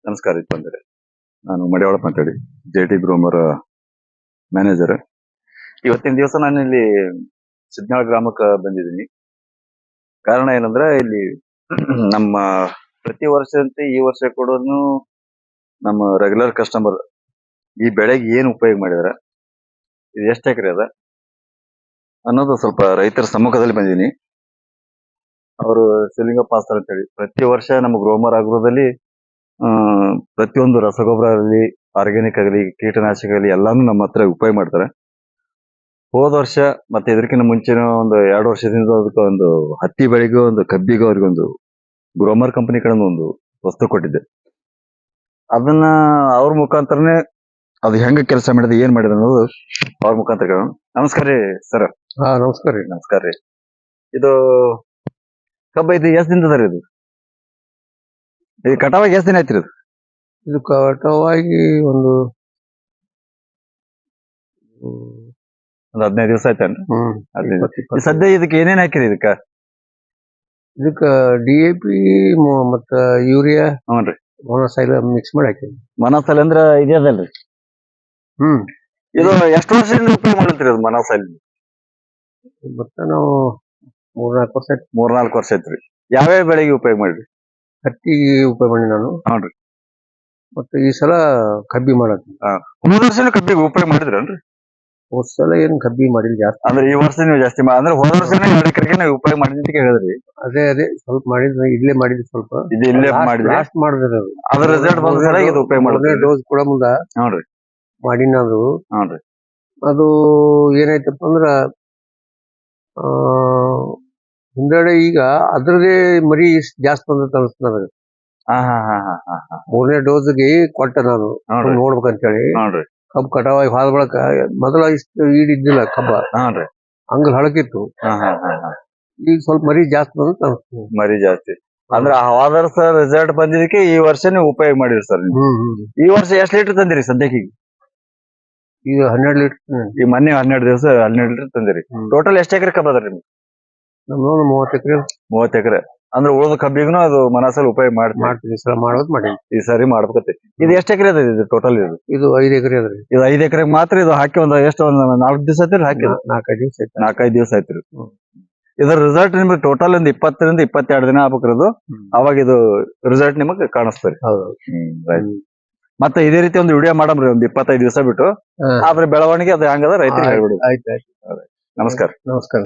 ನಮಸ್ಕಾರ ಬಂದರೆ ನಾನು ಮಡಿವಾಳಪ್ಪ ಅಂತೇಳಿ ಜೆ.ಟಿ. ಗ್ರೋಮರ್ ಮ್ಯಾನೇಜರ್. ಇವತ್ತಿನ ದಿವಸ ನಾನು ಇಲ್ಲಿ ಸಿದ್ನಾಳ್ ಗ್ರಾಮಕ್ಕೆ ಬಂದಿದ್ದೀನಿ. ಕಾರಣ ಏನಂದ್ರೆ ಇಲ್ಲಿ ನಮ್ಮ ಪ್ರತಿ ವರ್ಷದಂತೆ ಈ ವರ್ಷ ಕೂಡ ನಮ್ಮ ರೆಗ್ಯುಲರ್ ಕಸ್ಟಮರ್ ಈ ಬೆಳೆಗೆ ಏನ್ ಉಪಯೋಗ ಮಾಡಿದಾರೆ, ಇದು ಎಷ್ಟು ಎಕರೆ ಅದ ಅನ್ನೋದು ಸ್ವಲ್ಪ ರೈತರ ಸಮ್ಮುಖದಲ್ಲಿ ಬಂದಿದ್ದೀನಿ. ಅವರು ಶಿವಲಿಂಗಪ್ಪ ಪಾಸ್ತಾರ್ ಅಂತೇಳಿ ಪ್ರತಿ ವರ್ಷ ನಮ್ಮ ಗ್ರೋಮರ್ ಆಗ್ರೋದಲ್ಲಿ ಪ್ರತಿಯೊಂದು ರಸಗೊಬ್ಬರ ಆಗಲಿ, ಆರ್ಗ್ಯಾನಿಕ್ ಆಗಲಿ, ಕೀಟನಾಶಕ ಆಗಲಿ ಎಲ್ಲಾನು ನಮ್ಮ ಹತ್ರ ಉಪಯೋಗ ಮಾಡ್ತಾರೆ. ಹೋದ ವರ್ಷ ಮತ್ತೆ ಇದಕ್ಕಿಂತ ಮುಂಚಿನ ಒಂದು 2 ವರ್ಷದಿಂದ ಅದಕ್ಕೆ ಒಂದು ಹತ್ತಿ ಬೆಳೆಗೂ ಒಂದು ಕಬ್ಬಿಗೂ ಅವ್ರಿಗೊಂದು ಗ್ರೋಮರ್ ಕಂಪನಿ ಕಡೆ ಒಂದು ವಸ್ತು ಕೊಟ್ಟಿದ್ದೆ. ಅದನ್ನ ಅವ್ರ ಮುಖಾಂತರನೇ ಅದು ಹೆಂಗ ಕೆಲಸ ಮಾಡಿದೆ, ಏನ್ ಮಾಡಿದೆ ಅನ್ನೋದು ಅವ್ರ ಮುಖಾಂತರ ಕೇಳೋಣ. ನಮಸ್ಕಾರ ರೀ ಸರ್. ನಮಸ್ಕಾರ ರೀ. ನಮಸ್ಕಾರ ರೀ. ಇದು ಕಬ್ಬ ಇದು ಎಷ್ಟ್ ದಿನದ ರೀ? ಇದು ಕಟಾವಾಗಿ ಎಷ್ಟ್ ದಿನ ಆಯ್ತಿರಿ? ಇದು ಕಟಾವಾಗಿ ಒಂದು 15 ದಿವಸ ಆಯ್ತೇನ್ರಿ? ಸದ್ಯ ಇದಕ್ಕೆ ಏನೇನ್ ಹಾಕಿರಿ? ಇದಕ್ಕ DAP ಮತ್ತ ಯೂರಿಯಾ, ಹ್ಞೂನ್ರಿ, ಮೊನೊಸೈಲ್ ಮಿಕ್ಸ್ ಮಾಡಿ ಹಾಕಿವಿ. ಮೊನೊಸೈಲ್ ಅಂದ್ರ ಇದೆಯದಲ್ರಿ? ಇದು ಎಷ್ಟು ವರ್ಷದಿಂದ ಉಪಯೋಗ ಮಾಡತ್ತೀರಿ ಅದು ಮೊನೊಸೈಲ್? ಮತ್ತೆ ನಾವು 3-4 ವರ್ಷ. 3-4 ವರ್ಷ ಐತ್ರಿ. ಯಾವ್ಯಾವ ಬೆಳೆಗೆ ಉಪಯೋಗ ಮಾಡ್ರಿ? ಹತ್ತಿಗೆ ಉಪಯೋಗ ಮಾಡಿ ನಾನು. ಹ್ಞೂನ್ರಿ. ಮತ್ತೆ ಈ ಸಲ ಕಬ್ಬಿ ಮಾಡತ್ತೀನಿ. ಹೋದ ವರ್ಷನೂ ಕಬ್ಬಿಗೆ ಉಪಯೋಗ ಮಾಡಿದ್ರನ್ರಿ? ಹೋದ್ ಸಲ ಏನ್ ಕಬ್ಬಿ ಮಾಡಿಲ್ಲ ಜಾಸ್ತಿ. ಅಂದ್ರೆ ಈ ವರ್ಷ ನೀವು ಜಾಸ್ತಿ ಅಂದ್ರೆ ಹೋದ ವರ್ಷನೇ 2 ಎಕರೆಗೆ ನಾವು ಉಪಯೋಗ ಮಾಡಿದ್ರಿ ಹೇಳಿದ್ರಿ. ಅದೇ ಸ್ವಲ್ಪ ಮಾಡಿದ್ವಿ, ಇಲ್ಲೇ ಮಾಡಿದ್ವಿ ಸ್ವಲ್ಪ. ಇದು ಇಲ್ಲೇ ಮಾಡಿದ್ರಿ? ಲಾಸ್ಟ್ ಮಾಡಿದ್ರಿ ಅದು. ಅದ್ರ ರಿಸಲ್ಟ್ ಬಂದ ಸಲ ಇದು ಉಪಯೋಗ ಮಾಡಿದ್ರಿ. ಡೋಸ್ ಕೂಡ ಮುಂದ ಹ್ಞೂನ್ರಿ ಮಾಡಿನ ಅದು. ಹ್ಞೂನ್ರಿ. ಅದು ಏನಾಯ್ತಪ್ಪ ಅಂದ್ರ ಹಿಂದಡೆ ಈಗ ಅದ್ರದೇ ಮರಿ ಜಾಸ್ತಿ ಬಂದತ್ ಅನ್ಸ್ತದ ನನಗೆ. 3ನೇ ಡೋಸ್ಗೆ ಕೊಟ್ಟ ನಾನು ನೋಡ್ಬೇಕಂತೇಳಿ. ಕಬ್ಬು ಕಟಾವಾಗಿ ಹಾದ ಬಳಕ ಮೊದಲ ಇಷ್ಟು ಈಡಿದ್ದಿಲ್ಲ ಕಬ್ಬ, ಹಂಗ ಹಳಕಿತ್ತು. ಈಗ ಸ್ವಲ್ಪ ಮರಿ ಜಾಸ್ತಿ ಬಂದತ್ ಅನ್ಸ್ತದೆ. ಮರಿ ಜಾಸ್ತಿ ಅಂದ್ರೆ ಹೋದ ವರ್ಷ ರಿಸಲ್ಟ್ ಬಂದಿದ್ದಕ್ಕೆ ಈ ವರ್ಷ ನೀವು ಉಪಯೋಗ ಮಾಡಿರಿ ಸರ್. ಈ ವರ್ಷ ಎಷ್ಟು ಲೀಟರ್ ತಂದಿರಿ ಸದ್ಯಕ್ಕೆ? ಈಗ 12 ಲೀಟರ್. ಈ ಮೊನ್ನೆ 12 ದಿವಸ 12 ಲೀಟರ್ ತಂದಿರಿ. ಟೋಟಲ್ ಎಷ್ಟು ಎಕರೆ ಕಬ್ಬ ಅದ್ರಿ? ನಮ್ದು 30 ಎಕರೆ. 30 ಎಕರೆ ಅಂದ್ರೆ ಉಳಿದ ಕಬ್ಬಿಗೂ ಅದು ಮೊನೊಸೈಲ್ ಉಪಯೋಗ ಮಾಡ್ತೀವಿ. ಈ ಸಲ ಮಾಡೋದು ಮಾಡಿ ಈ ಸರಿ ಮಾಡ್ಬೇಕತ್ತೆ. ಇದು ಎಷ್ಟು ಎಕರೆ ಅದ ಇದು ಟೋಟಲ್? ಇದು 5 ಎಕರೆ ಅದ್ರಿ. ಇದು 5 ಎಕರೆ ಮಾತ್ರ. ಇದು ಹಾಕಿ ಒಂದು ಎಷ್ಟು ಒಂದು 4 ದಿವಸ ಆಯ್ತು ಹಾಕಿ? 4-5 ದಿವಸ ಆಯ್ತು. 4-5 ದಿವಸ ಆಯ್ತ್ರಿ. ಇದ್ರ ರಿಸಲ್ಟ್ ನಿಮ್ಗೆ ಟೋಟಲ್ ಒಂದು 20ರಿಂದ 22 ದಿನ ಆಗ್ಬೇಕ್ರದು. ಅವಾಗ ಇದು ರಿಸಲ್ಟ್ ನಿಮಗ್ ಕಾಣಿಸ್ತಾರೆ. ಮತ್ತೆ ಇದೇ ರೀತಿ ಒಂದು ವಿಡಿಯೋ ಮಾಡಮ್ರಿ ಒಂದು 25 ದಿವಸ ಬಿಟ್ಟು. ಆದ್ರೆ ಬೆಳವಣಿಗೆ ಅದು ಹೆಂಗದ ರೈತರಿಗೆ ಹೇಳ್ಬಿಡಿ. ಆಯ್ತು. ನಮಸ್ಕಾರ. ನಮಸ್ಕಾರ.